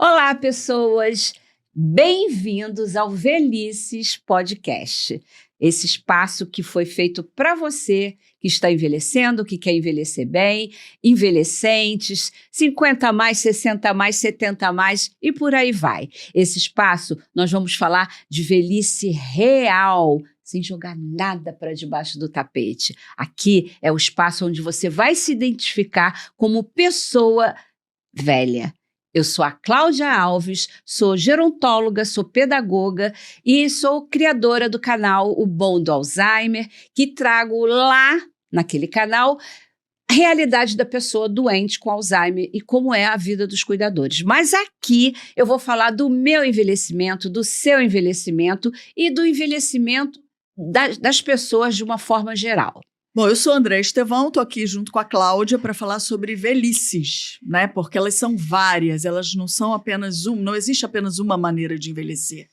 Olá, pessoas! Bem-vindos ao Velhices Podcast. Esse espaço que foi feito para você que está envelhecendo, que quer envelhecer bem, envelhecentes, 50 a mais, 60 a mais, 70 a mais e por aí vai. Esse espaço nós vamos falar de velhice real, sem jogar nada para debaixo do tapete. Aqui é o espaço onde você vai se identificar como pessoa velha. Eu sou a Cláudia Alves, sou gerontóloga, sou pedagoga e sou criadora do canal O Bom do Alzheimer, que trago lá, naquele canal, a realidade da pessoa doente com Alzheimer e como é a vida dos cuidadores. Mas aqui eu vou falar do meu envelhecimento, do seu envelhecimento e do envelhecimento das pessoas de uma forma geral. Bom, eu sou André Estevão, estou aqui junto com a Cláudia para falar sobre velhices, né? Porque elas são várias, elas não são apenas não existe apenas uma maneira de envelhecer.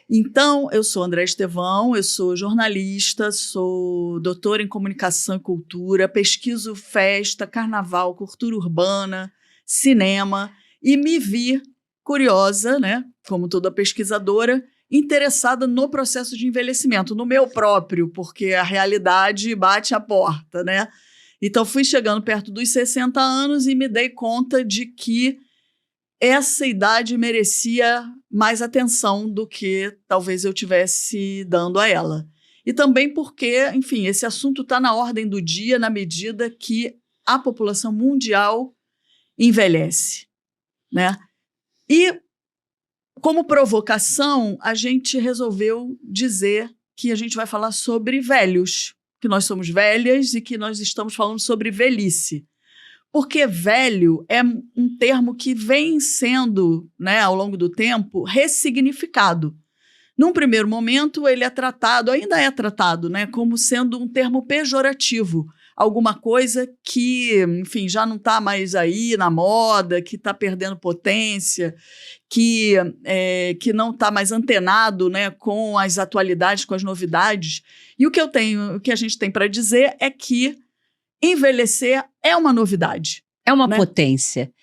Então, eu sou André Estevão, eu sou jornalista, sou doutora em comunicação e cultura, pesquiso festa, carnaval, cultura urbana, cinema e me vi curiosa, né? Como toda pesquisadora, interessada no processo de envelhecimento, no meu próprio, porque a realidade bate a porta, né? Então, fui chegando perto dos 60 anos e me dei conta de que essa idade merecia mais atenção do que talvez eu tivesse dando a ela. E também porque, enfim, esse assunto está na ordem do dia na medida que a população mundial envelhece, né? E como provocação, a gente resolveu dizer que a gente vai falar sobre velhos, que nós somos velhas e que nós estamos falando sobre velhice. Porque velho é um termo que vem sendo, né, ao longo do tempo, ressignificado. Num primeiro momento, ele é tratado, ainda é tratado, né, como sendo um termo pejorativo. Alguma coisa que, enfim, já não está mais aí na moda, que está perdendo potência, que não está mais antenado, né, com as atualidades, com as novidades. E o que a gente tem para dizer é que envelhecer é uma novidade. É uma, né? Potência.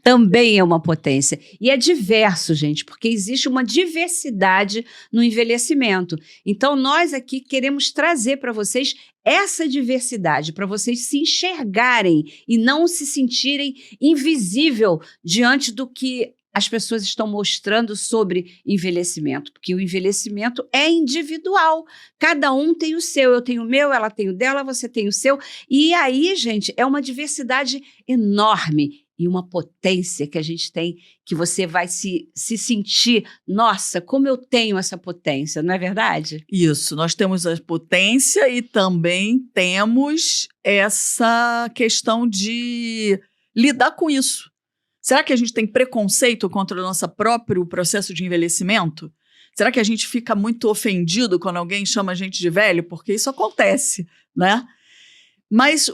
Também é uma potência. E é diverso, gente, porque existe uma diversidade no envelhecimento. Então, nós aqui queremos trazer para vocês essa diversidade, para vocês se enxergarem e não se sentirem invisível diante do que as pessoas estão mostrando sobre envelhecimento, porque o envelhecimento é individual. Cada um tem o seu, eu tenho o meu, ela tem o dela, você tem o seu. E aí, gente, é uma diversidade enorme. E uma potência que a gente tem, que você vai se sentir, nossa, como eu tenho essa potência, não é verdade? Isso, nós temos a potência e também temos essa questão de lidar com isso. Será que a gente tem preconceito contra o nosso próprio processo de envelhecimento? Será que a gente fica muito ofendido quando alguém chama a gente de velho? Porque isso acontece, né? Mas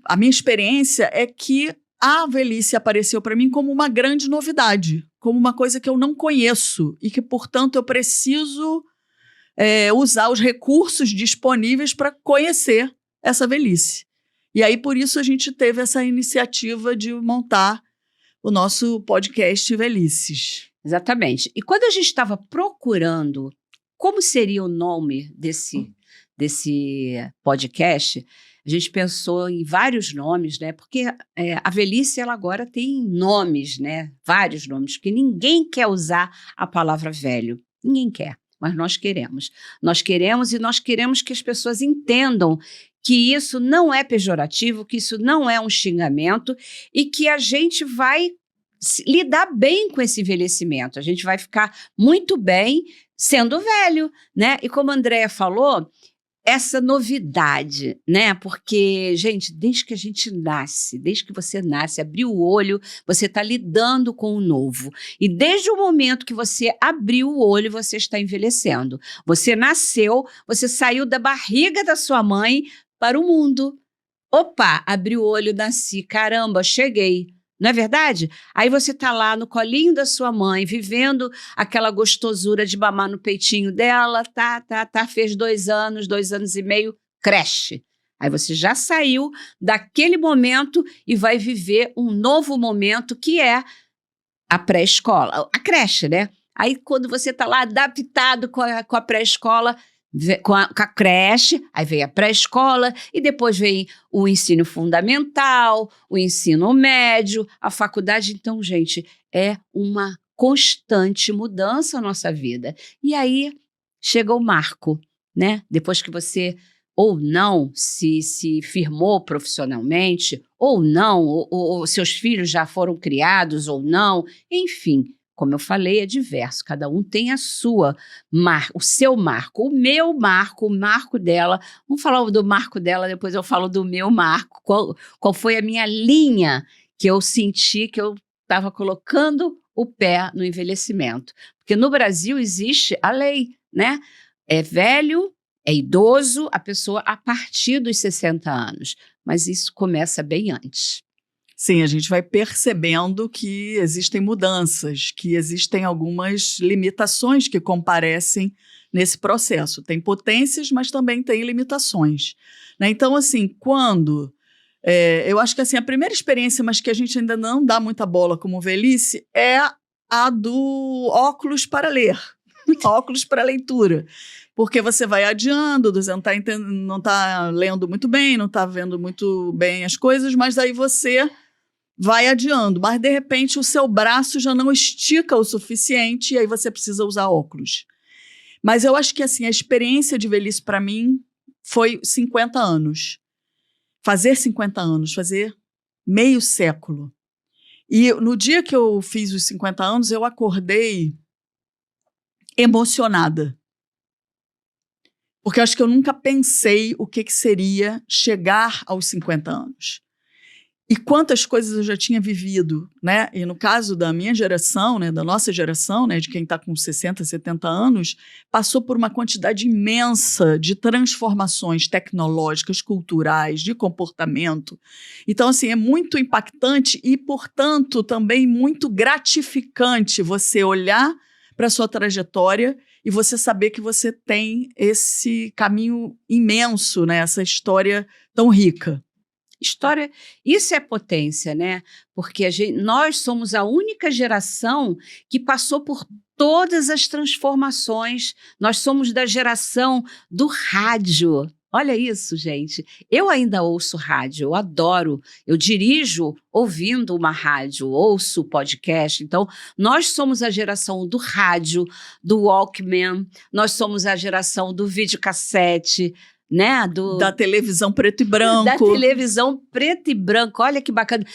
a minha experiência é que a velhice apareceu para mim como uma grande novidade, como uma coisa que eu não conheço e que, portanto, eu preciso usar os recursos disponíveis para conhecer essa velhice. E aí, por isso, a gente teve essa iniciativa de montar o nosso podcast Velhices. Exatamente. E quando a gente estava procurando como seria o nome desse podcast, a gente pensou em vários nomes, né? Porque a velhice, ela agora tem nomes, né? Vários nomes, porque ninguém quer usar a palavra velho. Ninguém quer, mas nós queremos. Nós queremos e nós queremos que as pessoas entendam que isso não é pejorativo, que isso não é um xingamento e que a gente vai lidar bem com esse envelhecimento. A gente vai ficar muito bem sendo velho, né? E como a Andréia falou, essa novidade, né? Porque, gente, desde que a gente nasce, desde que você nasce, abriu o olho, você está lidando com o novo. E desde o momento que você abriu o olho, você está envelhecendo. Você nasceu, você saiu da barriga da sua mãe para o mundo. Opa, abri o olho, nasci, caramba, cheguei. Não é verdade? Aí você está lá no colinho da sua mãe, vivendo aquela gostosura de mamar no peitinho dela, fez 2 anos, 2 anos e meio, creche. Aí você já saiu daquele momento e vai viver um novo momento que é a pré-escola, a creche, né? Aí, quando você está lá adaptado com a pré-escola, com a creche, aí vem a pré-escola e depois vem o ensino fundamental, o ensino médio, a faculdade. Então, gente, é uma constante mudança na nossa vida. E aí chega o marco, né? Depois que você ou não se firmou profissionalmente, ou não, ou seus filhos já foram criados ou não, enfim. Como eu falei, é diverso, cada um tem a sua o seu marco, o meu marco, o marco dela. Vamos falar do marco dela, depois eu falo do meu marco. Qual foi a minha linha que eu senti que eu estava colocando o pé no envelhecimento? Porque no Brasil existe a lei, né? É velho, é idoso, a pessoa a partir dos 60 anos. Mas isso começa bem antes. Sim, a gente vai percebendo que existem mudanças, que existem algumas limitações que comparecem nesse processo. Tem potências, mas também tem limitações, né? Então, assim, eu acho que assim, a primeira experiência, mas que a gente ainda não dá muita bola como velhice, é a do óculos para ler, óculos para leitura. Porque você vai adiando, você não está lendo muito bem, não está vendo muito bem as coisas, mas aí você vai adiando, mas de repente o seu braço já não estica o suficiente e aí você precisa usar óculos. Mas eu acho que assim, a experiência de velhice para mim foi 50 anos. Fazer 50 anos, fazer meio século. E no dia que eu fiz os 50 anos, eu acordei emocionada. Porque eu acho que eu nunca pensei o que seria chegar aos 50 anos. E quantas coisas eu já tinha vivido, né? E no caso da minha geração, né, da nossa geração, né, de quem está com 60, 70 anos, passou por uma quantidade imensa de transformações tecnológicas, culturais, de comportamento. Então, assim, é muito impactante e, portanto, também muito gratificante você olhar para a sua trajetória e você saber que você tem esse caminho imenso, né? Essa história tão rica. História, isso é potência, né? Porque nós somos a única geração que passou por todas as transformações. Nós somos da geração do rádio. Olha isso, gente. Eu ainda ouço rádio, eu adoro. Eu dirijo ouvindo uma rádio, ouço podcast. Então, nós somos a geração do rádio, do Walkman, nós somos a geração do videocassete, né? Da televisão preto e branco. Da televisão preto e branco, olha que bacana.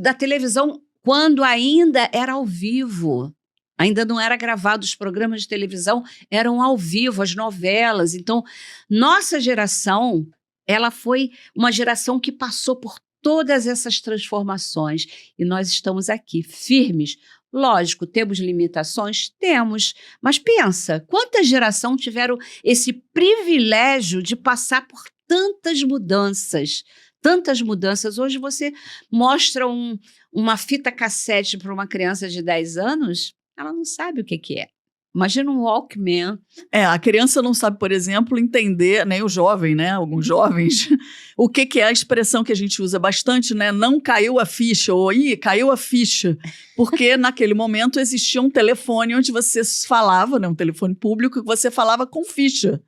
Da televisão quando ainda era ao vivo. Ainda não era gravado, os programas de televisão eram ao vivo, as novelas. Então, nossa geração, ela foi uma geração que passou por todas essas transformações. E nós estamos aqui, firmes. Lógico, temos limitações? Temos. Mas pensa, quantas gerações tiveram esse privilégio de passar por tantas mudanças? Tantas mudanças. Hoje você mostra uma fita cassete para uma criança de 10 anos, ela não sabe o que é. Imagina um Walkman. A criança não sabe, por exemplo, entender, nem o jovem, né? Alguns jovens, o que é a expressão que a gente usa bastante, né? Não caiu a ficha, ou caiu a ficha. Porque naquele momento existia um telefone onde você falava, né? Um telefone público, que você falava com ficha.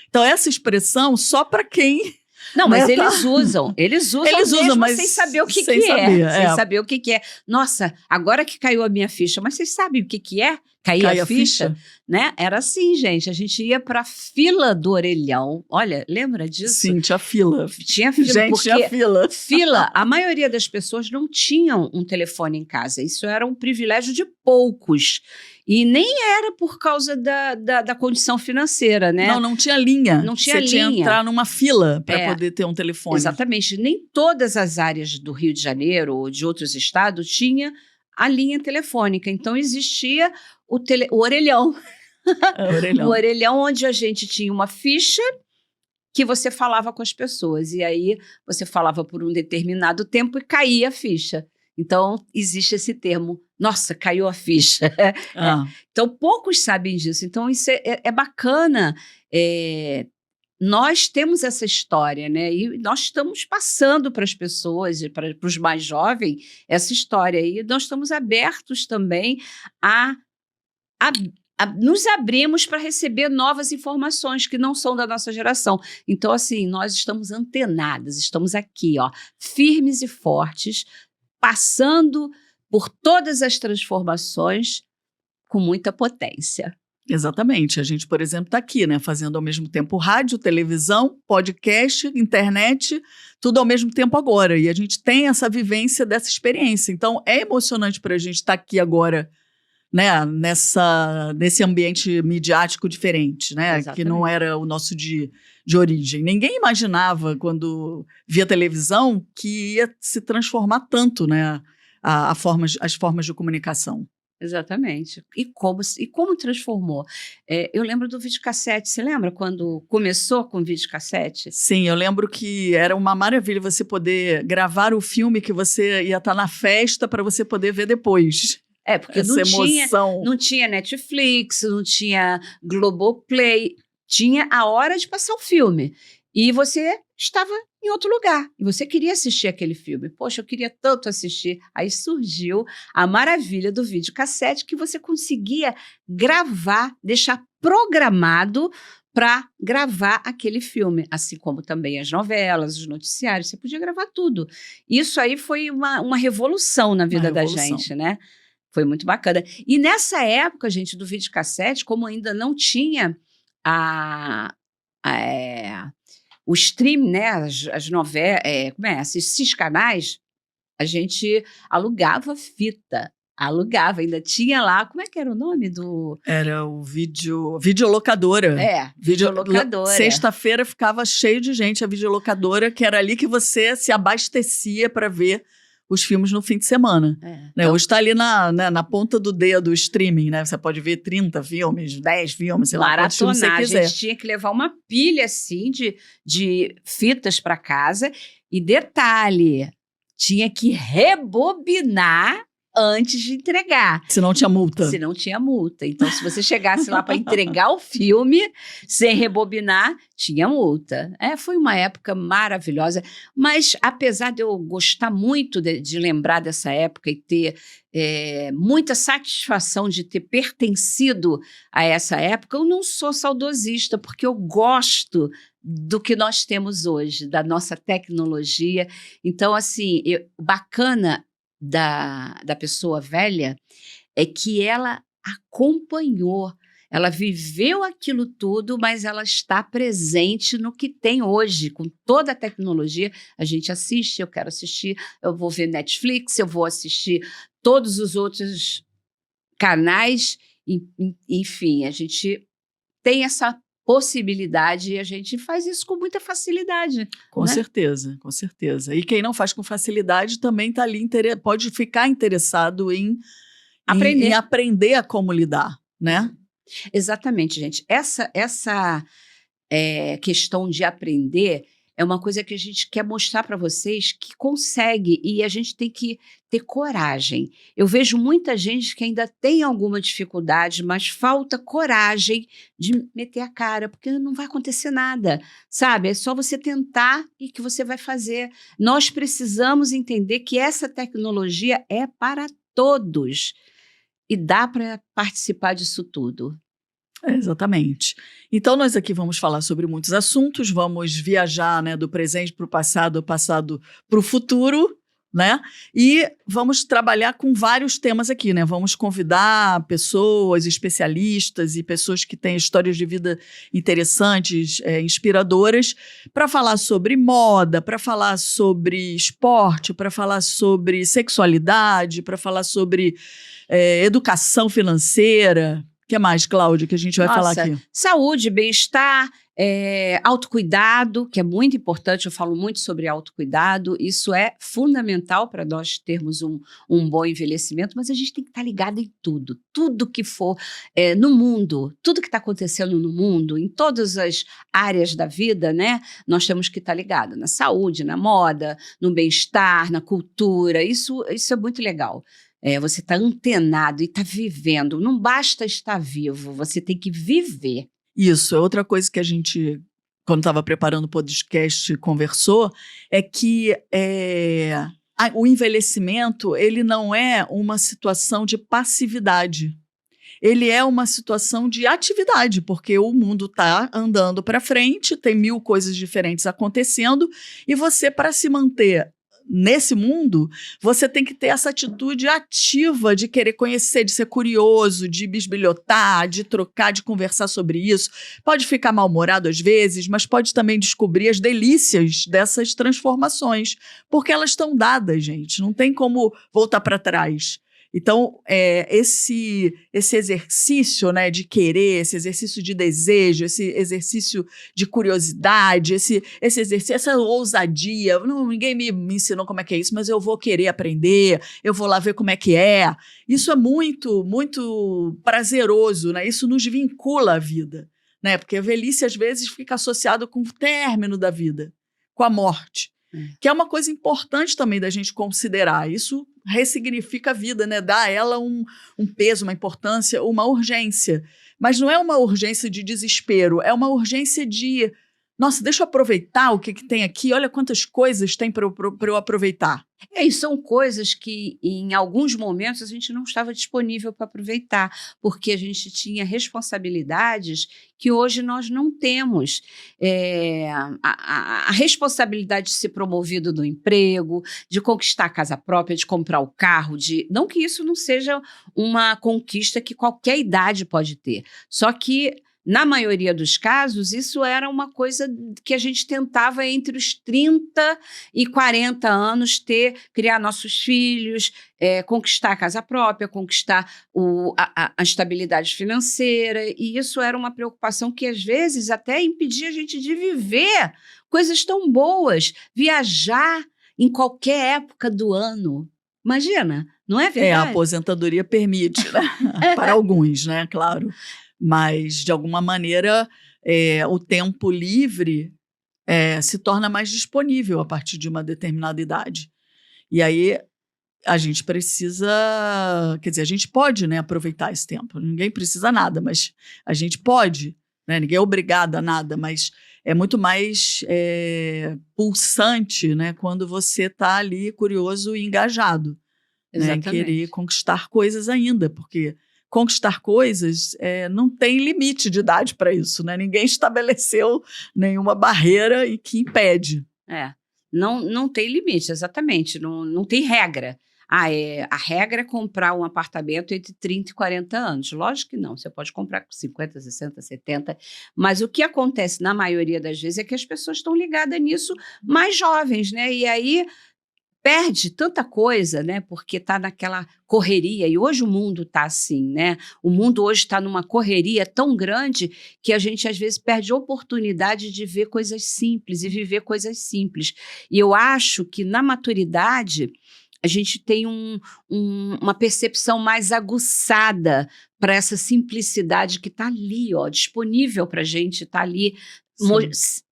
Então, essa expressão só para quem... Não, mas eles usam mesmo, mas sem saber o que é. Sem saber o que é. Nossa, agora que caiu a minha ficha, mas vocês sabem o que é? Cair a ficha? Né? Era assim, gente. A gente ia para a fila do orelhão. Olha, lembra disso? Sim, tinha fila. Tinha fila, gente, porque tinha fila. Fila, a maioria das pessoas não tinham um telefone em casa. Isso era um privilégio de poucos. E nem era por causa da condição financeira, né? Não tinha linha. Não tinha linha. Você tinha que entrar numa fila para poder ter um telefone. Exatamente. Nem todas as áreas do Rio de Janeiro ou de outros estados tinha a linha telefônica. Então, existia o orelhão. O orelhão onde a gente tinha uma ficha que você falava com as pessoas. E aí, você falava por um determinado tempo e caía a ficha. Então, existe esse termo, nossa, caiu a ficha. Então, poucos sabem disso. Então, isso é bacana nós temos essa história, né? E nós estamos passando para as pessoas, para os mais jovens, essa história. E nós estamos abertos também a nos abrimos para receber novas informações que não são da nossa geração. Então, assim, nós estamos antenadas, estamos aqui, ó, firmes e fortes, passando por todas as transformações com muita potência. Exatamente. A gente, por exemplo, está aqui, né, fazendo ao mesmo tempo rádio, televisão, podcast, internet, tudo ao mesmo tempo agora. E a gente tem essa vivência dessa experiência. Então, é emocionante para a gente estar aqui agora, né, nesse ambiente midiático diferente, né, que não era o nosso de origem. Ninguém imaginava, quando via televisão, que ia se transformar tanto, né, as formas de comunicação. Exatamente. E como transformou? Eu lembro do videocassete. Você lembra quando começou com o videocassete? Sim, eu lembro que era uma maravilha você poder gravar o filme que você ia estar na festa para você poder ver depois. Porque não tinha Netflix, não tinha Globoplay, tinha a hora de passar o filme. E você estava em outro lugar, e você queria assistir aquele filme. Poxa, eu queria tanto assistir. Aí surgiu a maravilha do videocassete, que você conseguia gravar, deixar programado para gravar aquele filme, assim como também as novelas, os noticiários, você podia gravar tudo. Isso aí foi uma revolução na vida da gente, né? Foi muito bacana. E nessa época, gente, do videocassete, como ainda não tinha o stream, né, as novelas, esses canais, a gente alugava fita. Ainda tinha lá, como é que era o nome do... Era o videolocadora. Videolocadora. Sexta-feira ficava cheio de gente, a videolocadora, que era ali que você se abastecia para ver os filmes no fim de semana. Né? Então, hoje está ali na ponta do dedo o streaming, né? Você pode ver 30 filmes, 10 filmes, sei lá, quantos filmes você quiser. A gente tinha que levar uma pilha, assim, de fitas para casa. E detalhe, tinha que rebobinar antes de entregar. Se não tinha multa. Se não tinha multa. Então, se você chegasse lá para entregar o filme sem rebobinar, tinha multa. Foi uma época maravilhosa. Mas, apesar de eu gostar muito de lembrar dessa época e ter muita satisfação de ter pertencido a essa época, eu não sou saudosista, porque eu gosto do que nós temos hoje, da nossa tecnologia. Então, assim, bacana da pessoa velha é que ela acompanhou, ela viveu aquilo tudo, mas ela está presente no que tem hoje, com toda a tecnologia. A gente assiste, eu quero assistir, eu vou ver Netflix, eu vou assistir todos os outros canais, enfim, a gente tem essa possibilidade e a gente faz isso com muita facilidade. Com certeza, com certeza. E quem não faz com facilidade também está ali, pode ficar interessado em aprender a como lidar, né? Exatamente, gente. Essa questão de aprender é uma coisa que a gente quer mostrar para vocês que consegue, e a gente tem que ter coragem. Eu vejo muita gente que ainda tem alguma dificuldade, mas falta coragem de meter a cara, porque não vai acontecer nada, sabe? É só você tentar e que você vai fazer. Nós precisamos entender que essa tecnologia é para todos e dá para participar disso tudo. Exatamente. Então, nós aqui vamos falar sobre muitos assuntos, vamos viajar, né, do presente para o passado para o futuro, né? E vamos trabalhar com vários temas aqui, né? Vamos convidar pessoas, especialistas e pessoas que têm histórias de vida interessantes, inspiradoras, para falar sobre moda, para falar sobre esporte, para falar sobre sexualidade, para falar sobre educação financeira. O que mais, Cláudia, que a gente vai falar aqui? Saúde, bem-estar, autocuidado, que é muito importante. Eu falo muito sobre autocuidado. Isso é fundamental para nós termos um bom envelhecimento, mas a gente tem que estar ligado em tudo. Tudo que for no mundo, tudo que está acontecendo no mundo, em todas as áreas da vida, né? Nós temos que estar ligado na saúde, na moda, no bem-estar, na cultura. Isso é muito legal. Você está antenado e está vivendo. Não basta estar vivo, você tem que viver. Isso, é outra coisa que a gente quando estava preparando o podcast, conversou, é que o envelhecimento, ele não é uma situação de passividade. Ele é uma situação de atividade, porque o mundo está andando para frente, tem 1000 coisas diferentes acontecendo, e você, para se manter nesse mundo, você tem que ter essa atitude ativa de querer conhecer, de ser curioso, de bisbilhotar, de trocar, de conversar sobre isso. Pode ficar mal-humorado às vezes, mas pode também descobrir as delícias dessas transformações, porque elas estão dadas, gente. Não tem como voltar para trás. Então, esse exercício, né, de querer, esse exercício de desejo, esse exercício de curiosidade, esse exercício, essa ousadia, ninguém me ensinou como é que é isso, mas eu vou querer aprender, eu vou lá ver como é que é. Isso é muito, muito prazeroso, né? Isso nos vincula à vida, né? Porque a velhice, às vezes, fica associada com o término da vida, com a morte. Que é uma coisa importante também da gente considerar. Isso ressignifica a vida, né? Dá a ela um peso, uma importância, uma urgência. Mas não é uma urgência de desespero, é uma urgência de... Nossa, deixa eu aproveitar o que tem aqui, olha quantas coisas tem para eu aproveitar. E são coisas que, em alguns momentos, a gente não estava disponível para aproveitar, porque a gente tinha responsabilidades que hoje nós não temos. A responsabilidade de ser promovido no emprego, de conquistar a casa própria, de comprar o carro, não que isso não seja uma conquista que qualquer idade pode ter, só que na maioria dos casos, isso era uma coisa que a gente tentava entre os 30 e 40 anos criar nossos filhos, conquistar a casa própria, conquistar a estabilidade financeira. E isso era uma preocupação que, às vezes, até impedia a gente de viver coisas tão boas, viajar em qualquer época do ano. Imagina, não é verdade? A aposentadoria permite, né? Para alguns, né? Claro. Mas, de alguma maneira, o tempo livre se torna mais disponível a partir de uma determinada idade. E aí, a gente precisa... Quer dizer, a gente pode, né, aproveitar esse tempo. Ninguém precisa nada, mas a gente pode. Né? Ninguém é obrigado a nada, mas é muito mais pulsante, né, quando você está ali curioso e engajado. Exatamente. Né, em querer conquistar coisas ainda, porque... Conquistar coisas, não tem limite de idade para isso, né? Ninguém estabeleceu nenhuma barreira e que impede. Não tem limite, exatamente, não tem regra. A regra é comprar um apartamento entre 30 e 40 anos. Lógico que não, você pode comprar com 50, 60, 70, mas o que acontece na maioria das vezes é que as pessoas estão ligadas nisso mais jovens, né? E aí... perde tanta coisa, né? Porque está naquela correria, e hoje o mundo está assim, né? O mundo hoje está numa correria tão grande que a gente, às vezes, perde a oportunidade de ver coisas simples e viver coisas simples. E eu acho que, na maturidade, a gente tem uma percepção mais aguçada para essa simplicidade que está ali, ó, disponível para a gente, está ali,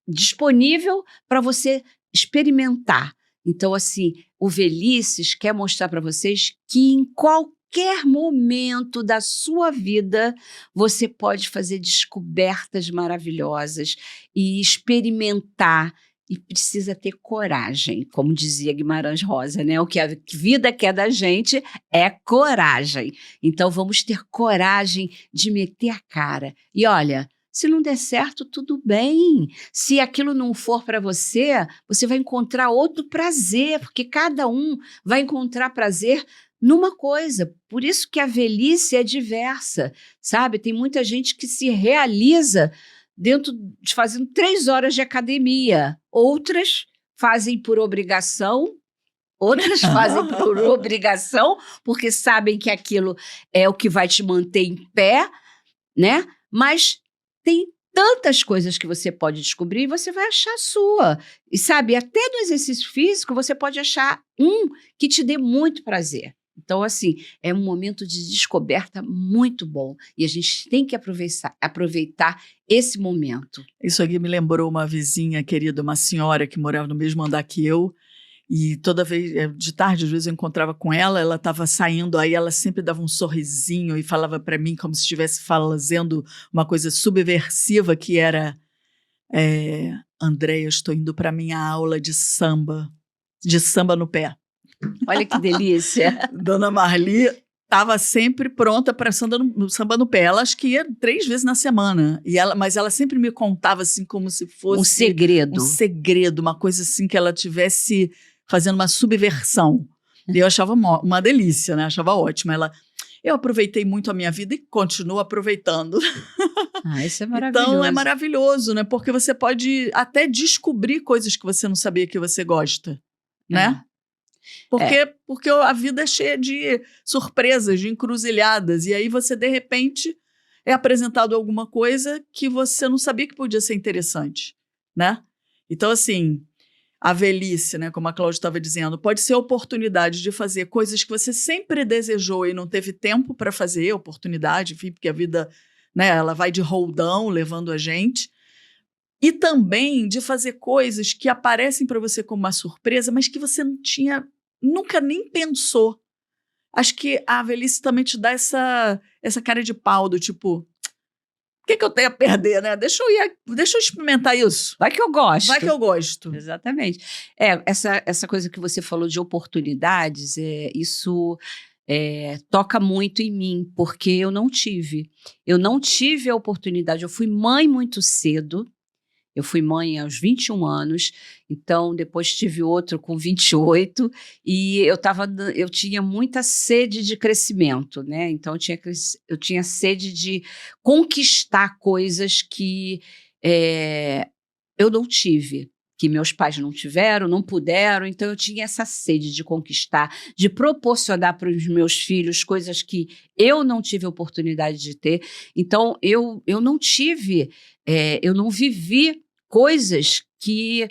disponível para você experimentar. Então, assim, o Velhices quer mostrar para vocês que em qualquer momento da sua vida você pode fazer descobertas maravilhosas e experimentar. E precisa ter coragem, como dizia Guimarães Rosa, né? O que a vida quer da gente é coragem. Então, vamos ter coragem de meter a cara. E olha... se não der certo, tudo bem. Se aquilo não for para você, você vai encontrar outro prazer, porque cada um vai encontrar prazer numa coisa. Por isso que a velhice é diversa, sabe? Tem muita gente que se realiza fazendo 3 horas de academia. Outras fazem por obrigação, porque sabem que aquilo é o que vai te manter em pé, né? Mas tem tantas coisas que você pode descobrir e você vai achar a sua. E sabe, até no exercício físico você pode achar que te dê muito prazer. Então, assim, é um momento de descoberta muito bom. E a gente tem que aproveitar esse momento. Isso aqui me lembrou uma vizinha querida, uma senhora que morava no mesmo andar que eu. E toda vez, de tarde, às vezes eu encontrava com ela, ela estava saindo, aí ela sempre dava um sorrisinho e falava para mim como se estivesse fazendo uma coisa subversiva, que era Andréia, estou indo para minha aula de samba no pé. Olha que delícia. Dona Marli estava sempre pronta para samba no pé. Ela acho que ia 3 vezes na semana. Mas ela sempre me contava assim como se fosse um segredo. Um segredo, uma coisa assim que ela tivesse fazendo uma subversão. E eu achava uma delícia, né? Achava ótimo. Eu aproveitei muito a minha vida e continuo aproveitando. Isso é maravilhoso. Então é maravilhoso, né? Porque você pode até descobrir coisas que você não sabia que você gosta, né? Porque a vida é cheia de surpresas, de encruzilhadas. E aí você, de repente, é apresentado alguma coisa que você não sabia que podia ser interessante, né? Então, assim, a velhice, né, como a Cláudia estava dizendo, pode ser a oportunidade de fazer coisas que você sempre desejou e não teve tempo para fazer, oportunidade, enfim, porque a vida, né, ela vai de roldão levando a gente. E também de fazer coisas que aparecem para você como uma surpresa, mas que você nunca nem pensou. Acho que a velhice também te dá essa cara de pau do tipo, o que eu tenho a perder, né? Deixa eu experimentar isso. Vai que eu gosto. Vai que eu gosto. Exatamente. Essa coisa que você falou de oportunidades, isso toca muito em mim, porque eu não tive. Eu não tive a oportunidade. Eu fui mãe muito cedo. Eu fui mãe aos 21 anos, então depois tive outro com 28, e eu tinha muita sede de crescimento, né? Então eu tinha sede de conquistar coisas que eu não tive, que meus pais não tiveram, não puderam, então eu tinha essa sede de conquistar, de proporcionar para os meus filhos coisas que eu não tive a oportunidade de ter. Então eu não tive, eu não vivi coisas que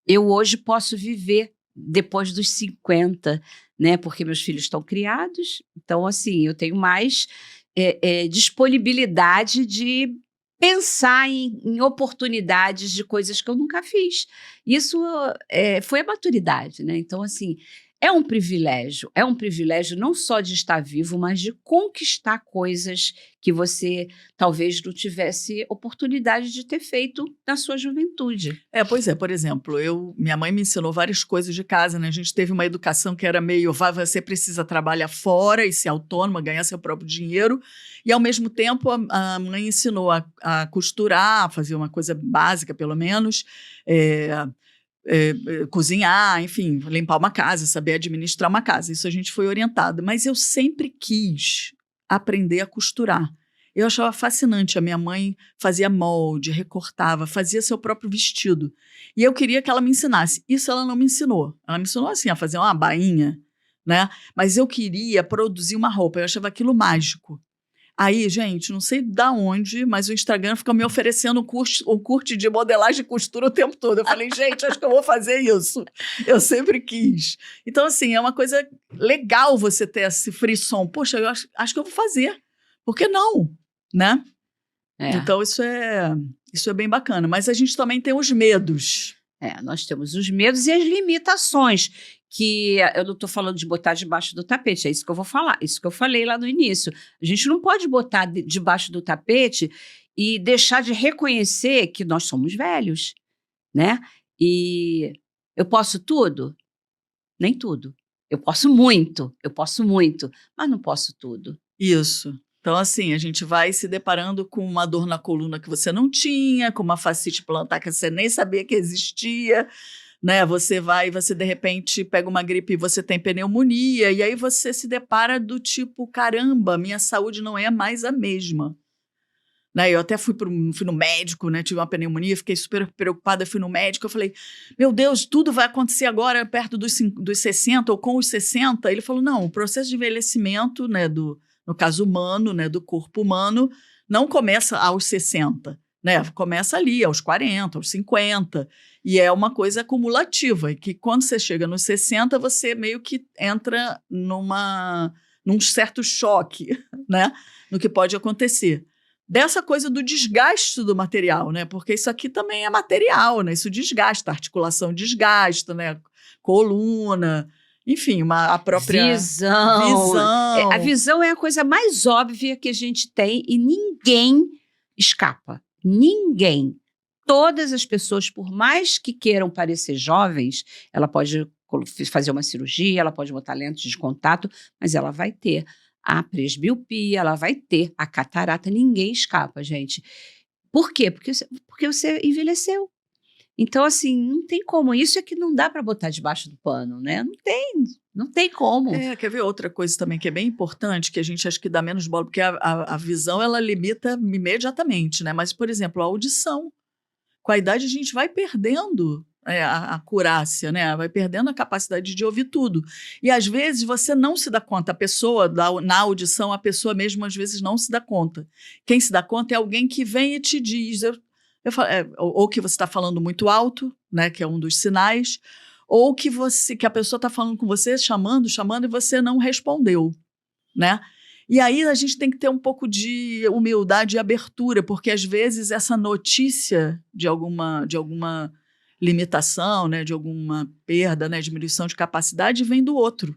eu hoje posso viver depois dos 50, né? Porque meus filhos estão criados, então assim, eu tenho mais disponibilidade de pensar em oportunidades de coisas que eu nunca fiz. Isso foi a maturidade, né? Então, assim, é um privilégio não só de estar vivo, mas de conquistar coisas que você talvez não tivesse oportunidade de ter feito na sua juventude. Pois é, por exemplo, minha mãe me ensinou várias coisas de casa, né? A gente teve uma educação que era meio, você precisa trabalhar fora e ser autônoma, ganhar seu próprio dinheiro, e ao mesmo tempo a mãe ensinou a costurar, a fazer uma coisa básica pelo menos, cozinhar, enfim, limpar uma casa, saber administrar uma casa. Isso a gente foi orientado. Mas eu sempre quis aprender a costurar. Eu achava fascinante. A minha mãe fazia molde, recortava, fazia seu próprio vestido. E eu queria que ela me ensinasse. Isso ela não me ensinou. Ela me ensinou assim, a fazer uma bainha, né? Mas eu queria produzir uma roupa. Eu achava aquilo mágico. Aí, gente, não sei de onde, mas o Instagram fica me oferecendo um curso de modelagem e costura o tempo todo. Eu falei, gente, acho que eu vou fazer isso. Eu sempre quis. Então, assim, é uma coisa legal você ter esse frisson. Poxa, eu acho que eu vou fazer. Por que não? Né? Então, isso é bem bacana. Mas a gente também tem os medos. Nós temos os medos e as limitações, que eu não estou falando de botar debaixo do tapete, é isso que eu vou falar, isso que eu falei lá no início. A gente não pode botar debaixo do tapete e deixar de reconhecer que nós somos velhos, né? E eu posso tudo? Nem tudo. Eu posso muito, mas não posso tudo. Isso. Então, assim, a gente vai se deparando com uma dor na coluna que você não tinha, com uma fascite plantar que você nem sabia que existia, né? Você de repente pega uma gripe e você tem pneumonia, e aí você se depara do tipo, caramba, minha saúde não é mais a mesma. Né? Eu até fui no médico, né? Tive uma pneumonia, fiquei super preocupada, fui no médico, eu falei, meu Deus, tudo vai acontecer agora perto dos 60 ou com os 60? Ele falou, não, o processo de envelhecimento, né, no caso humano, né, do corpo humano, não começa aos 60, né? Começa ali, aos 40, aos 50, e é uma coisa acumulativa, e que quando você chega nos 60, você meio que entra num certo choque, né? No que pode acontecer. Dessa coisa do desgaste do material, né? Porque isso aqui também é material, né? Isso desgasta, a articulação desgasta, né? Coluna, enfim, a própria visão. A visão é a coisa mais óbvia que a gente tem e ninguém escapa. Ninguém. todas as pessoas, por mais que queiram parecer jovens, ela pode fazer uma cirurgia, ela pode botar lentes de contato, mas ela vai ter a presbiopia, ela vai ter a catarata, ninguém escapa, gente. Por quê? Porque você envelheceu. Então, assim, não tem como. Isso é que não dá para botar debaixo do pano, né? Não tem como. Quer ver outra coisa também que é bem importante, que a gente acha que dá menos bola, porque a visão, ela limita imediatamente, né? Mas, por exemplo, a audição. Com a idade, a gente vai perdendo a acurácia, né? Vai perdendo a capacidade de ouvir tudo. E, às vezes, você não se dá conta. A pessoa, na audição, a pessoa mesmo, às vezes, não se dá conta. Quem se dá conta é alguém que vem e te diz... ou que você está falando muito alto, né, que é um dos sinais, ou que a pessoa está falando com você, chamando, e você não respondeu, né? E aí a gente tem que ter um pouco de humildade e abertura, porque às vezes essa notícia de alguma limitação, né, de alguma perda, né, diminuição de capacidade vem do outro,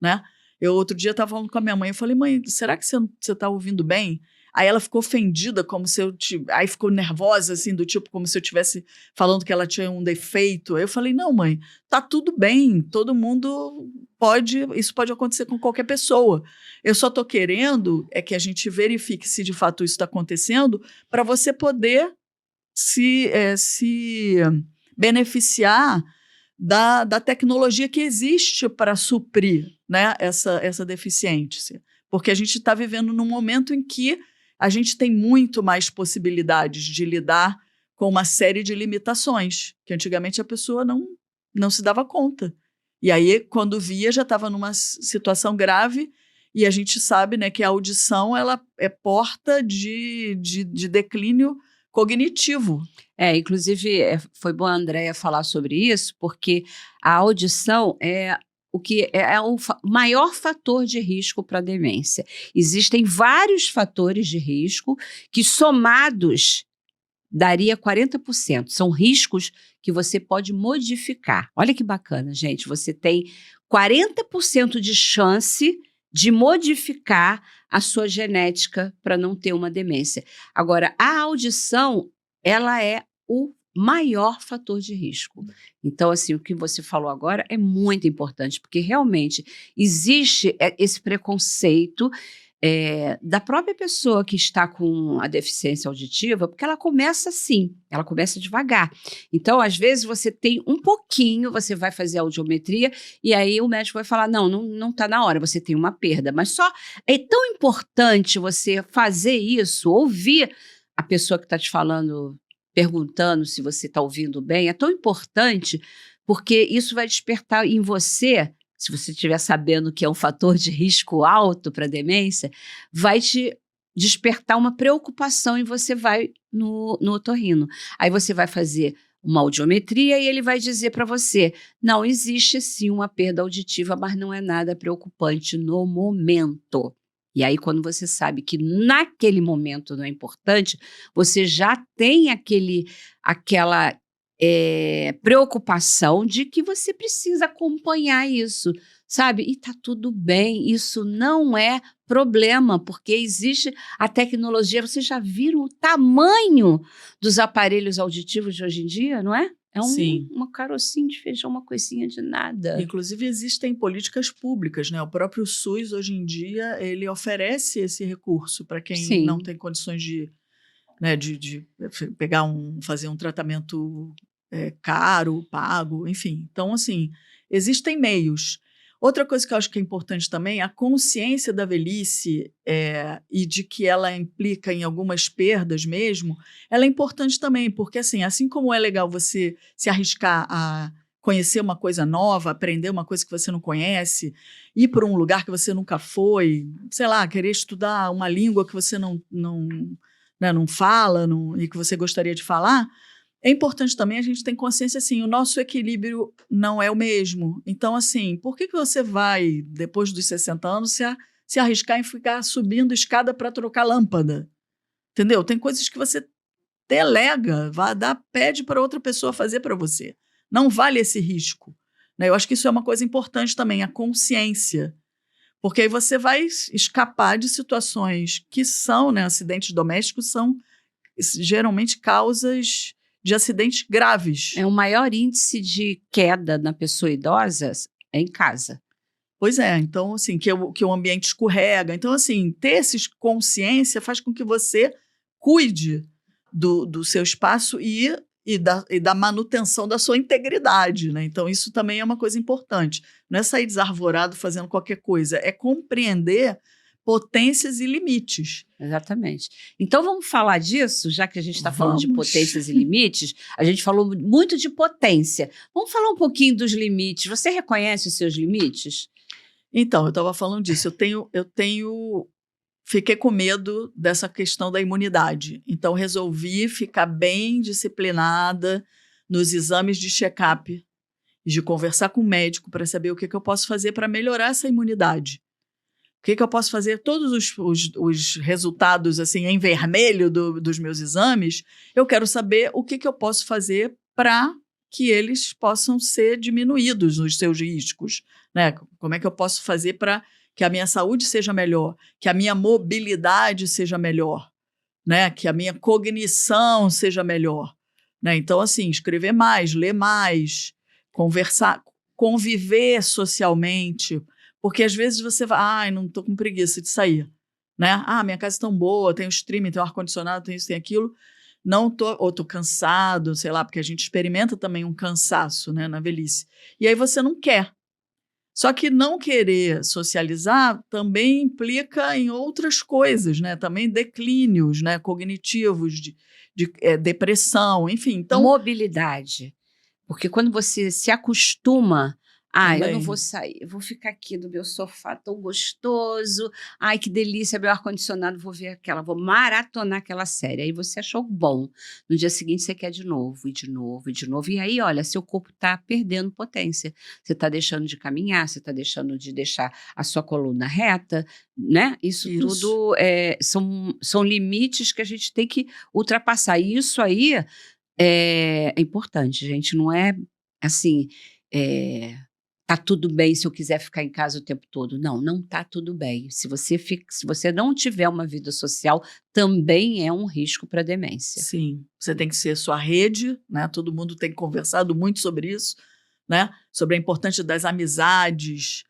né? Eu outro dia estava falando com a minha mãe, eu falei, mãe, será que você está ouvindo bem? Aí ela ficou ofendida, como se aí ficou nervosa, assim, do tipo, como se eu estivesse falando que ela tinha um defeito. Aí eu falei, não, mãe, tá tudo bem, todo mundo isso pode acontecer com qualquer pessoa. Eu só tô querendo que a gente verifique se de fato isso está acontecendo, para você poder se beneficiar da tecnologia que existe para suprir, né, essa deficiência. Porque a gente está vivendo num momento em que a gente tem muito mais possibilidades de lidar com uma série de limitações, que antigamente a pessoa não se dava conta. E aí, quando via, já estava numa situação grave, e a gente sabe, né, que a audição ela é porta de declínio cognitivo. Inclusive, foi bom a Andréia falar sobre isso, porque a audição é o que é o maior fator de risco para a demência. Existem vários fatores de risco que, somados, daria 40%. São riscos que você pode modificar. Olha que bacana, gente. Você tem 40% de chance de modificar a sua genética para não ter uma demência. Agora, a audição, ela é o maior fator de risco. Então, assim, o que você falou agora é muito importante, porque realmente existe esse preconceito da própria pessoa que está com a deficiência auditiva, porque ela começa assim, ela começa devagar. Então, às vezes, você tem um pouquinho, você vai fazer a audiometria, e aí o médico vai falar, não está na hora, você tem uma perda. Mas só é tão importante você fazer isso, ouvir a pessoa que está te falando, perguntando se você está ouvindo bem, é tão importante, porque isso vai despertar em você, se você estiver sabendo que é um fator de risco alto para demência, vai te despertar uma preocupação e você vai no otorrino. Aí você vai fazer uma audiometria e ele vai dizer para você, não, existe sim uma perda auditiva, mas não é nada preocupante no momento. E aí, quando você sabe que naquele momento não é importante, você já tem aquela preocupação de que você precisa acompanhar isso, sabe? E tá tudo bem, isso não é problema, porque existe a tecnologia. Vocês já viram o tamanho dos aparelhos auditivos de hoje em dia, não é? Sim. Uma carocinha de feijão, uma coisinha de nada. Inclusive, existem políticas públicas, né? O próprio SUS, hoje em dia, ele oferece esse recurso para quem Sim. não tem condições de fazer um tratamento caro, pago, enfim. Então, assim, existem meios. Outra coisa que eu acho que é importante também, a consciência da velhice e de que ela implica em algumas perdas mesmo, ela é importante também, porque assim como é legal você se arriscar a conhecer uma coisa nova, aprender uma coisa que você não conhece, ir para um lugar que você nunca foi, sei lá, querer estudar uma língua que você não fala e que você gostaria de falar, é importante também a gente ter consciência, assim, o nosso equilíbrio não é o mesmo. Então, assim, por que você vai, depois dos 60 anos, se arriscar em ficar subindo escada para trocar lâmpada? Entendeu? Tem coisas que você delega, pede para outra pessoa fazer para você. Não vale esse risco, né? Eu acho que isso é uma coisa importante também, a consciência. Porque aí você vai escapar de situações que são, né, acidentes domésticos são geralmente causas de acidentes graves. O maior índice de queda na pessoa idosa é em casa. Pois é, então, assim, que o ambiente escorrega. Então, assim, ter essa consciência faz com que você cuide do seu espaço e da manutenção da sua integridade, né? Então, isso também é uma coisa importante. Não é sair desarvorado fazendo qualquer coisa, é compreender potências e limites. Exatamente. Então, vamos falar disso, já que a gente está falando de potências e limites. A gente falou muito de potência. Vamos falar um pouquinho dos limites. Você reconhece os seus limites? Então, eu estava falando disso. Fiquei com medo dessa questão da imunidade. Então, resolvi ficar bem disciplinada nos exames de check-up e de conversar com o médico para saber o que eu posso fazer para melhorar essa imunidade. O que eu posso fazer? Todos os resultados assim em vermelho dos meus exames, eu quero saber o que eu posso fazer para que eles possam ser diminuídos nos seus riscos, né? Como é que eu posso fazer para que a minha saúde seja melhor, que a minha mobilidade seja melhor, né? Que a minha cognição seja melhor, né? Então, assim, escrever mais, ler mais, conversar, conviver socialmente, porque às vezes você vai, não estou com preguiça de sair, né? Minha casa é tão boa, tem o streaming, tem o ar-condicionado, tem isso, tem aquilo, ou estou cansado, sei lá, porque a gente experimenta também um cansaço, né, na velhice. E aí você não quer. Só que não querer socializar também implica em outras coisas, né? Também declínios, né? Cognitivos, de depressão, enfim. Então, mobilidade. Porque quando você se acostuma... eu não vou sair, eu vou ficar aqui no meu sofá tão gostoso. Ai, que delícia, meu ar-condicionado, vou maratonar aquela série. Aí você achou bom. No dia seguinte você quer de novo, e de novo, e de novo. E aí, olha, seu corpo está perdendo potência. Você está deixando de caminhar, você está deixando de deixar a sua coluna reta, né? Isso. Tudo são limites que a gente tem que ultrapassar. E isso aí é importante, gente. Não é assim... Tá tudo bem se eu quiser ficar em casa o tempo todo. Não tá tudo bem. Se você não tiver uma vida social, também é um risco para demência. Sim, você tem que ser sua rede, né? Todo mundo tem conversado muito sobre isso, né? Sobre a importância das amizades,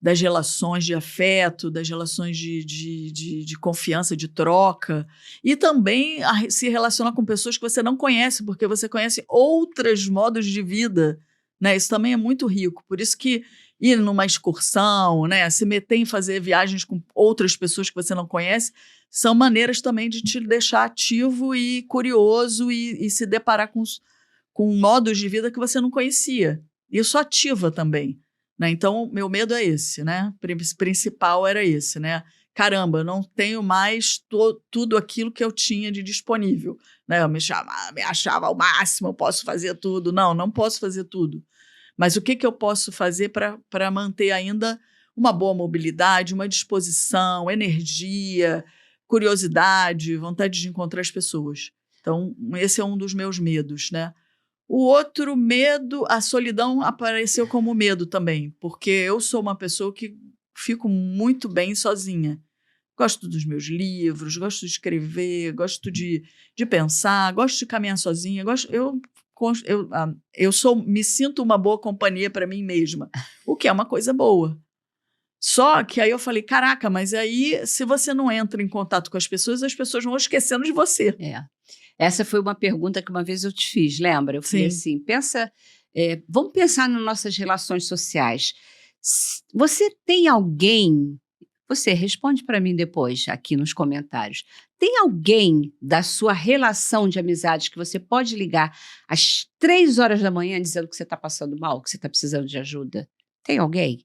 das relações de afeto, das relações de confiança, de troca. E também se relacionar com pessoas que você não conhece, porque você conhece outros modos de vida, né? Isso também é muito rico, por isso que ir numa excursão, né? Se meter em fazer viagens com outras pessoas que você não conhece, são maneiras também de te deixar ativo e curioso e se deparar com modos de vida que você não conhecia. Isso ativa também, né? Então, meu medo é esse, né? Principal era esse, né? Caramba, eu não tenho mais tudo aquilo que eu tinha de disponível, né? Eu me achava ao máximo, eu posso fazer tudo. Não posso fazer tudo. Mas o que eu posso fazer para manter ainda uma boa mobilidade, uma disposição, energia, curiosidade, vontade de encontrar as pessoas? Então, esse é um dos meus medos, né? O outro medo, a solidão apareceu como medo também, porque eu sou uma pessoa que fico muito bem sozinha. Gosto dos meus livros, gosto de escrever, gosto de pensar, gosto de caminhar sozinha. Me sinto uma boa companhia para mim mesma, o que é uma coisa boa. Só que aí eu falei, caraca, mas aí se você não entra em contato com as pessoas vão esquecendo de você. Essa foi uma pergunta que uma vez eu te fiz, lembra? Eu falei assim, vamos pensar nas nossas relações sociais. Você tem alguém... Você responde para mim depois, aqui nos comentários. Tem alguém da sua relação de amizade que você pode ligar às 3 horas da manhã dizendo que você está passando mal, que você está precisando de ajuda? Tem alguém?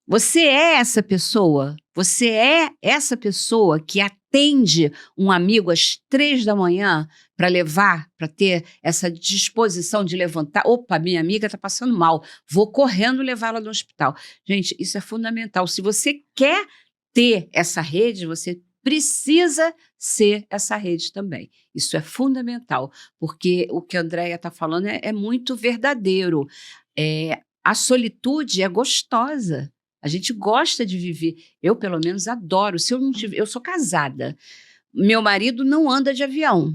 Você é essa pessoa? Você é essa pessoa que atende um amigo às 3 da manhã para ter essa disposição de levantar? Opa, minha amiga está passando mal, vou correndo levá-la no hospital. Gente, isso é fundamental. Se você quer ter essa rede, você precisa ser essa rede também. Isso é fundamental, porque o que a Andréia está falando é muito verdadeiro. A solitude é gostosa. A gente gosta de viver. Eu, pelo menos, adoro. Se eu não tiver, eu sou casada. Meu marido não anda de avião.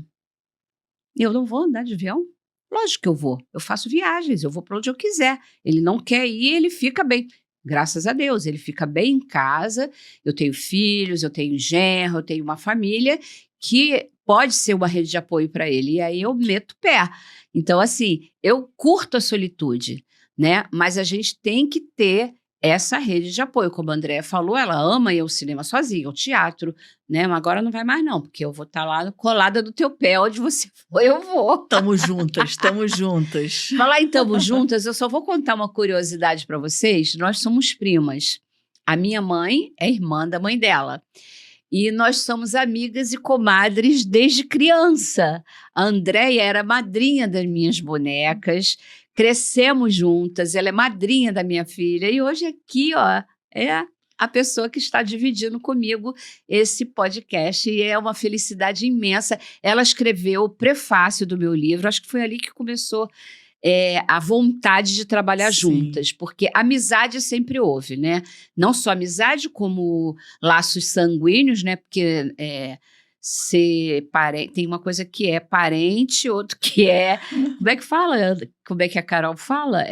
Eu não vou andar de avião? Lógico que eu vou. Eu faço viagens, eu vou para onde eu quiser. Ele não quer ir, ele fica bem. Graças a Deus, ele fica bem em casa. Eu tenho filhos, eu tenho genro, eu tenho uma família que pode ser uma rede de apoio para ele. E aí eu meto o pé. Então, assim, eu curto a solitude, né? Mas a gente tem que ter essa rede de apoio. Como a Andréa falou, ela ama ir ao cinema sozinha, ao teatro, né? Mas agora não vai mais não, porque eu vou estar lá colada do teu pé, onde você for, eu vou. Tamo juntas, tamo juntas. Falar em tamo juntas, eu só vou contar uma curiosidade para vocês. Nós somos primas. A minha mãe é irmã da mãe dela. E nós somos amigas e comadres desde criança. A Andréia era madrinha das minhas bonecas, crescemos juntas, ela é madrinha da minha filha. E hoje aqui, ó, é a pessoa que está dividindo comigo esse podcast. E é uma felicidade imensa. Ela escreveu o prefácio do meu livro, acho que foi ali que começou a vontade de trabalhar juntas, porque amizade sempre houve, né? Não só amizade, como laços sanguíneos, né? Porque ser parente, tem uma coisa que é parente, outro que é... Como é que fala? Como é que a Carol fala?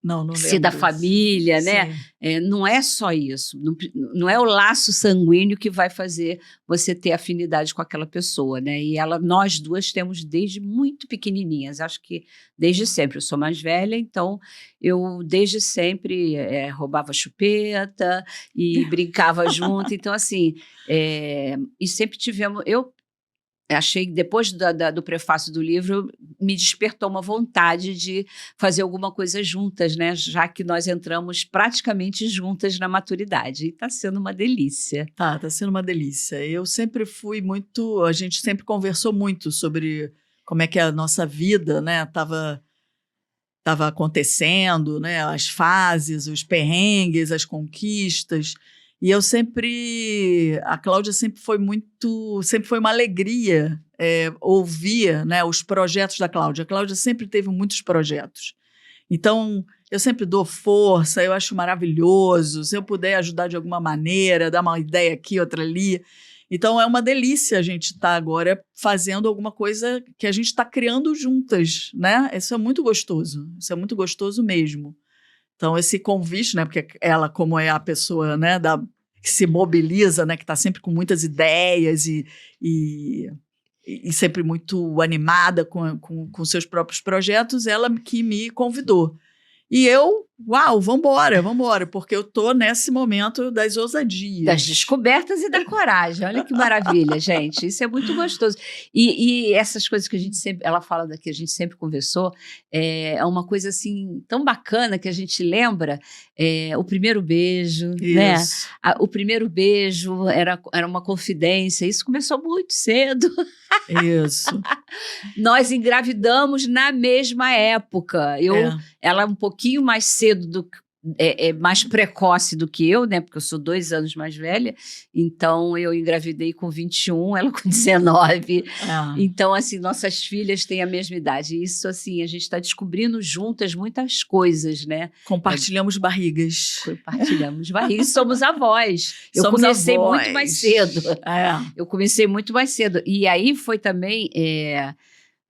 Não Ser da família, né? Não é só isso. Não é o laço sanguíneo que vai fazer você ter afinidade com aquela pessoa, né? E nós duas temos desde muito pequenininhas. Acho que desde sempre. Eu sou mais velha, então eu desde sempre roubava chupeta e brincava junto. Então, assim, e sempre tivemos... Eu achei que depois do prefácio do livro me despertou uma vontade de fazer alguma coisa juntas, né? Já que nós entramos praticamente juntas na maturidade. E está sendo uma delícia. Tá sendo uma delícia. Eu sempre fui muito... A gente sempre conversou muito sobre como é que a nossa vida, né, tava acontecendo, né? As fases, os perrengues, as conquistas... E a Cláudia sempre foi uma alegria ouvir, né, os projetos da Cláudia. A Cláudia sempre teve muitos projetos. Então, eu sempre dou força, eu acho maravilhoso. Se eu puder ajudar de alguma maneira, dar uma ideia aqui, outra ali. Então, é uma delícia a gente estar agora fazendo alguma coisa que a gente está criando juntas, né? Isso é muito gostoso mesmo. Então, esse convite, né, porque ela, como é a pessoa, né, que se mobiliza, né, que está sempre com muitas ideias e sempre muito animada com seus próprios projetos, ela que me convidou. E eu, vambora, porque eu tô nesse momento das ousadias. Das descobertas e da coragem. Olha que maravilha, gente. Isso é muito gostoso. E essas coisas que ela fala daqui, a gente sempre conversou, é uma coisa assim tão bacana que a gente lembra, o primeiro beijo, né? O primeiro beijo era uma confidência. Isso começou muito cedo. Isso. Nós engravidamos na mesma época. Ela um pouquinho mais cedo mais precoce do que eu, né? Porque eu sou 2 anos mais velha. Então, eu engravidei com 21, ela com 19. Então, assim, nossas filhas têm a mesma idade. Isso, assim, a gente está descobrindo juntas muitas coisas, né? Compartilhamos barrigas. Somos avós. Eu comecei muito mais cedo. Eu comecei muito mais cedo. E aí foi também...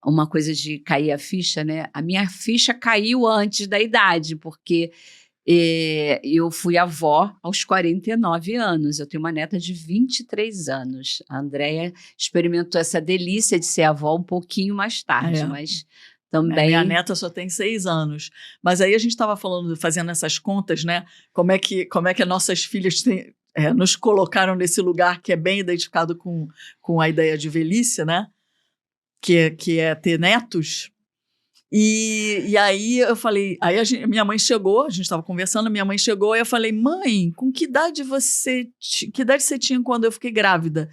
uma coisa de cair a ficha, né? A minha ficha caiu antes da idade, porque eu fui avó aos 49 anos. Eu tenho uma neta de 23 anos. A Andréia experimentou essa delícia de ser avó um pouquinho mais tarde, mas também... Minha neta só tem 6 anos. Mas aí a gente estava fazendo essas contas, né? Como é que as nossas filhas nos colocaram nesse lugar que é bem identificado com a ideia de velhice, né? Que é ter netos. E aí eu falei, minha mãe chegou, a gente estava conversando, minha mãe chegou e eu falei, mãe, com que idade você tinha quando eu fiquei grávida?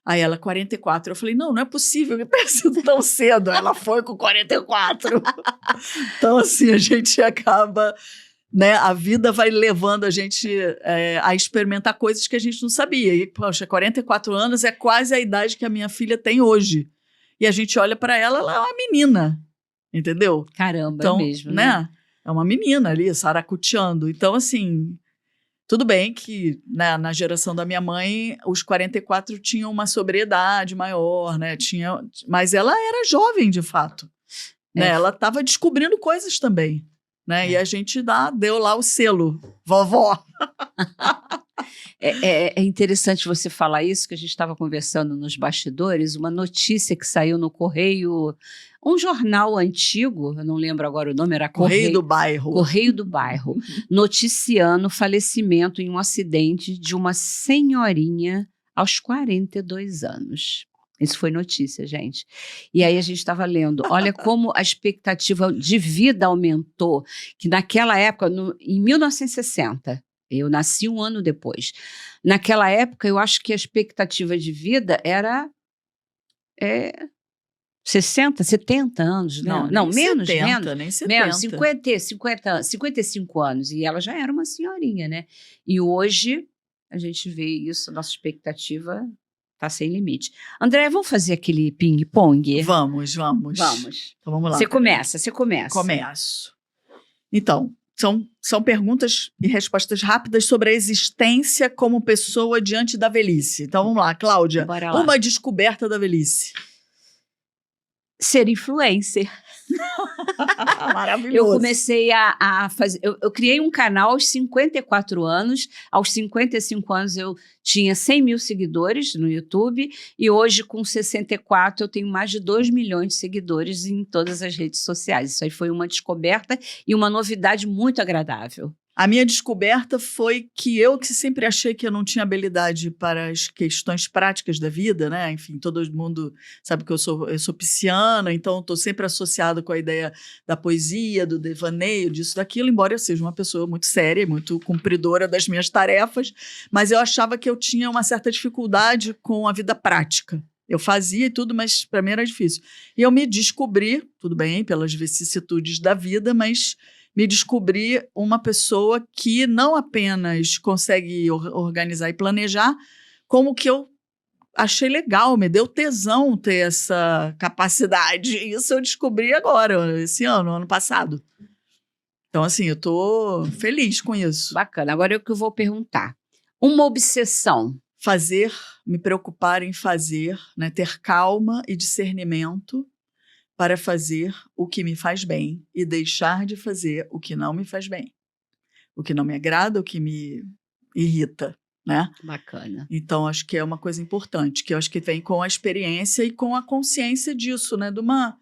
Aí ela, 44. Eu falei, não é possível que tenha sido tão cedo. Ela foi com 44. Então, assim, a gente acaba, né, a vida vai levando a gente a experimentar coisas que a gente não sabia. E, poxa, 44 anos é quase a idade que a minha filha tem hoje. E a gente olha para ela é uma menina, entendeu? Caramba, então, é mesmo, né? É uma menina ali, saracuteando. Então, assim, Tudo bem que na geração da minha mãe, os 44 tinham uma sobriedade maior, né? Mas ela era jovem, de fato. Né? Ela estava descobrindo coisas também. Né? E a gente deu lá o selo, vovó. É interessante você falar isso, que a gente estava conversando nos bastidores, uma notícia que saiu no Correio, um jornal antigo, eu não lembro agora o nome, era Correio do Bairro. Correio do Bairro, noticiando o falecimento em um acidente de uma senhorinha aos 42 anos. Isso foi notícia, gente. E aí a gente estava lendo, olha como a expectativa de vida aumentou, que naquela época, em 1960, eu nasci um ano depois. Naquela época, eu acho que a expectativa de vida era 60, 70 anos, né? Não, menos, 70, menos. Nem 70. Menos, 50, 55 anos. E ela já era uma senhorinha, né? E hoje, a gente vê isso, nossa expectativa está sem limite. André, vamos fazer aquele ping-pong? Vamos. Vamos. Então, vamos lá. Você começa. Começo. Então, são perguntas e respostas rápidas sobre a existência como pessoa diante da velhice. Então, vamos lá, Cláudia. Bora lá. Uma descoberta da velhice. Ser influencer. Maravilhoso. Eu comecei a fazer... Eu criei um canal aos 54 anos. Aos 55 anos eu tinha 100 mil seguidores no YouTube. E hoje, com 64, eu tenho mais de 2 milhões de seguidores em todas as redes sociais. Isso aí foi uma descoberta e uma novidade muito agradável. A minha descoberta foi que sempre achei que eu não tinha habilidade para as questões práticas da vida, né? Enfim, todo mundo sabe que eu sou pisciana, então estou sempre associada com a ideia da poesia, do devaneio, disso, daquilo, embora eu seja uma pessoa muito séria, muito cumpridora das minhas tarefas, mas eu achava que eu tinha uma certa dificuldade com a vida prática. Eu fazia e tudo, mas para mim era difícil. E eu me descobri, tudo bem, pelas vicissitudes da vida, mas me descobri uma pessoa que não apenas consegue organizar e planejar, como que eu achei legal, me deu tesão ter essa capacidade. Isso eu descobri agora, esse ano passado. Então, assim, eu tô feliz com isso. Bacana. Agora é o que eu vou perguntar. Uma obsessão. Me preocupar em fazer, né, ter calma e discernimento para fazer o que me faz bem e deixar de fazer o que não me faz bem. O que não me agrada, o que me irrita, né? Bacana. Então, acho que é uma coisa importante, que eu acho que vem com a experiência e com a consciência disso, né? De uma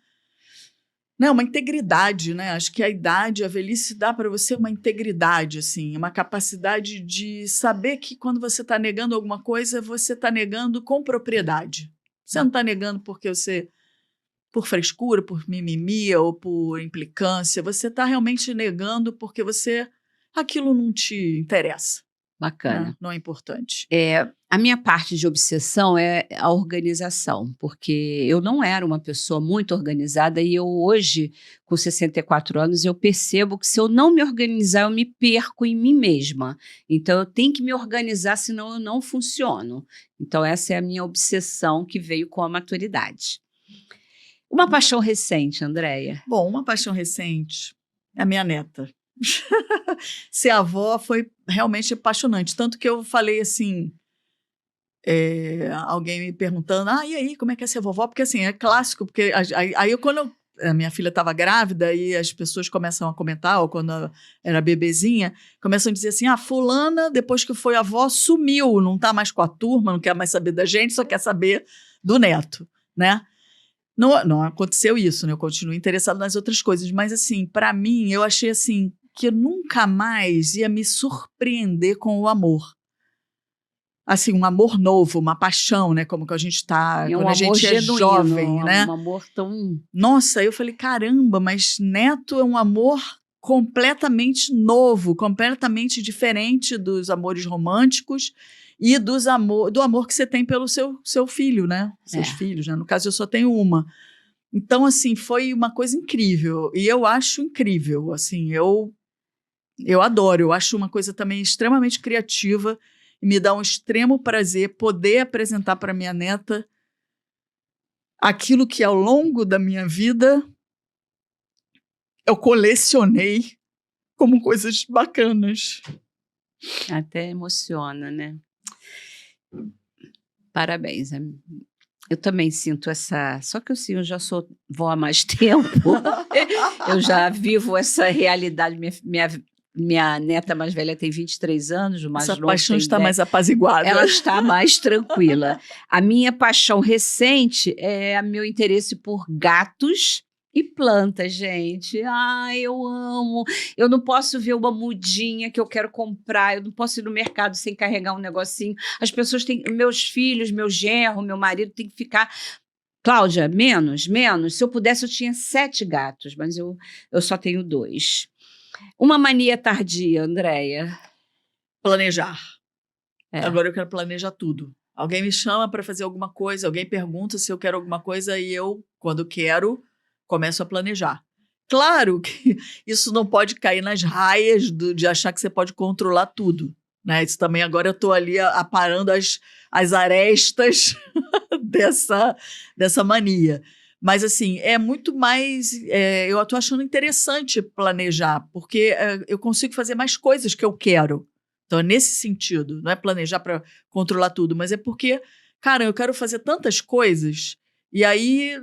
integridade, né? Acho que a velhice dá para você uma integridade, assim, uma capacidade de saber que quando você está negando alguma coisa, você está negando com propriedade. Você não está negando porque por frescura, por mimimi ou por implicância, você está realmente negando porque aquilo não te interessa. Bacana. Né? Não é importante. A minha parte de obsessão é a organização, porque eu não era uma pessoa muito organizada e eu hoje, com 64 anos, eu percebo que se eu não me organizar, eu me perco em mim mesma. Então, eu tenho que me organizar, senão eu não funciono. Então, essa é a minha obsessão que veio com a maturidade. Uma paixão recente, Andréia? Bom, uma paixão recente é a minha neta. Ser avó foi realmente apaixonante. Tanto que eu falei assim, alguém me perguntando, e aí, como é que é ser vovó? Porque assim, é clássico, porque quando a minha filha estava grávida e as pessoas começam a comentar, ou quando era bebezinha, começam a dizer assim, fulana, depois que foi avó, sumiu, não está mais com a turma, não quer mais saber da gente, só quer saber do neto, né? Não aconteceu isso, né? Eu continuo interessado nas outras coisas, mas assim, para mim, eu achei assim, que eu nunca mais ia me surpreender com o amor. Assim, um amor novo, uma paixão, né? Como que a gente está quando a gente é jovem, né? Um amor tão... Nossa, eu falei, caramba, mas neto é um amor completamente novo, completamente diferente dos amores românticos e do amor que você tem pelo seu filho, né? Seus filhos, né? No caso, eu só tenho uma. Então, assim, foi uma coisa incrível. E eu acho incrível, assim, eu adoro. Eu acho uma coisa também extremamente criativa e me dá um extremo prazer poder apresentar para minha neta aquilo que ao longo da minha vida eu colecionei como coisas bacanas. Até emociona, né? Parabéns. Eu também sinto essa... Só que assim, eu já sou vó há mais tempo. Eu já vivo essa realidade. Minha neta mais velha tem 23 anos, o mais Essa novo paixão tem está 10. mais apaziguada. Ela está mais tranquila. A minha paixão recente é meu interesse por gatos e plantas, gente. Ai, eu amo. Eu não posso ver uma mudinha que eu quero comprar. Eu não posso ir no mercado sem carregar um negocinho. As pessoas têm... Meus filhos, meu genro, meu marido tem que ficar... Cláudia, menos. Se eu pudesse, eu tinha 7 gatos, mas eu só tenho 2. Uma mania tardia, Andréia. Planejar. É. Agora eu quero planejar tudo. Alguém me chama para fazer alguma coisa, alguém pergunta se eu quero alguma coisa e eu, quando quero, começo a planejar. Claro que isso não pode cair nas raias de achar que você pode controlar tudo, né? Isso também agora eu estou ali aparando as arestas dessa mania. Mas, assim, é muito mais... eu estou achando interessante planejar, porque eu consigo fazer mais coisas que eu quero. Então, é nesse sentido. Não é planejar para controlar tudo, mas é porque, cara, eu quero fazer tantas coisas e aí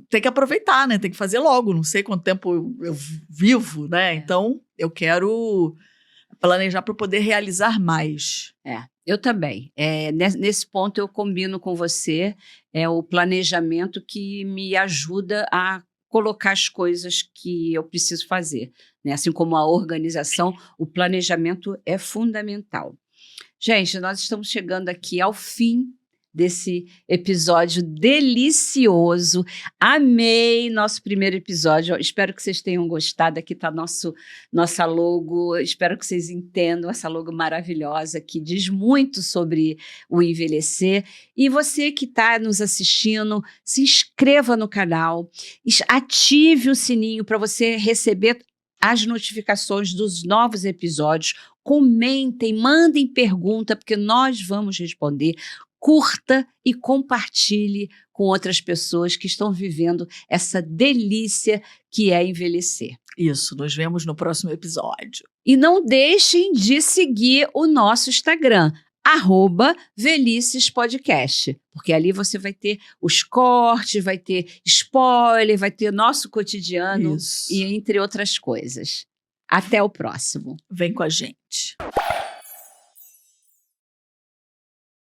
tem que aproveitar, né? Tem que fazer logo. Não sei quanto tempo eu vivo, né? Então, eu quero planejar para poder realizar mais. Eu também. Nesse ponto eu combino com você. É o planejamento que me ajuda a colocar as coisas que eu preciso fazer, né? Assim como a organização, o planejamento é fundamental. Gente, nós estamos chegando aqui ao fim desse episódio delicioso. Amei nosso primeiro episódio. Espero que vocês tenham gostado. Aqui está nossa logo. Espero que vocês entendam essa logo maravilhosa que diz muito sobre o envelhecer. E você que está nos assistindo, se inscreva no canal, ative o sininho para você receber as notificações dos novos episódios. Comentem, mandem pergunta, porque nós vamos responder. Curta e compartilhe com outras pessoas que estão vivendo essa delícia que é envelhecer. Isso, nos vemos no próximo episódio. E não deixem de seguir o nosso Instagram, @VelicesPodcast, porque ali você vai ter os cortes, vai ter spoiler, vai ter nosso cotidiano. Isso. E entre outras coisas. Até o próximo. Vem com a gente.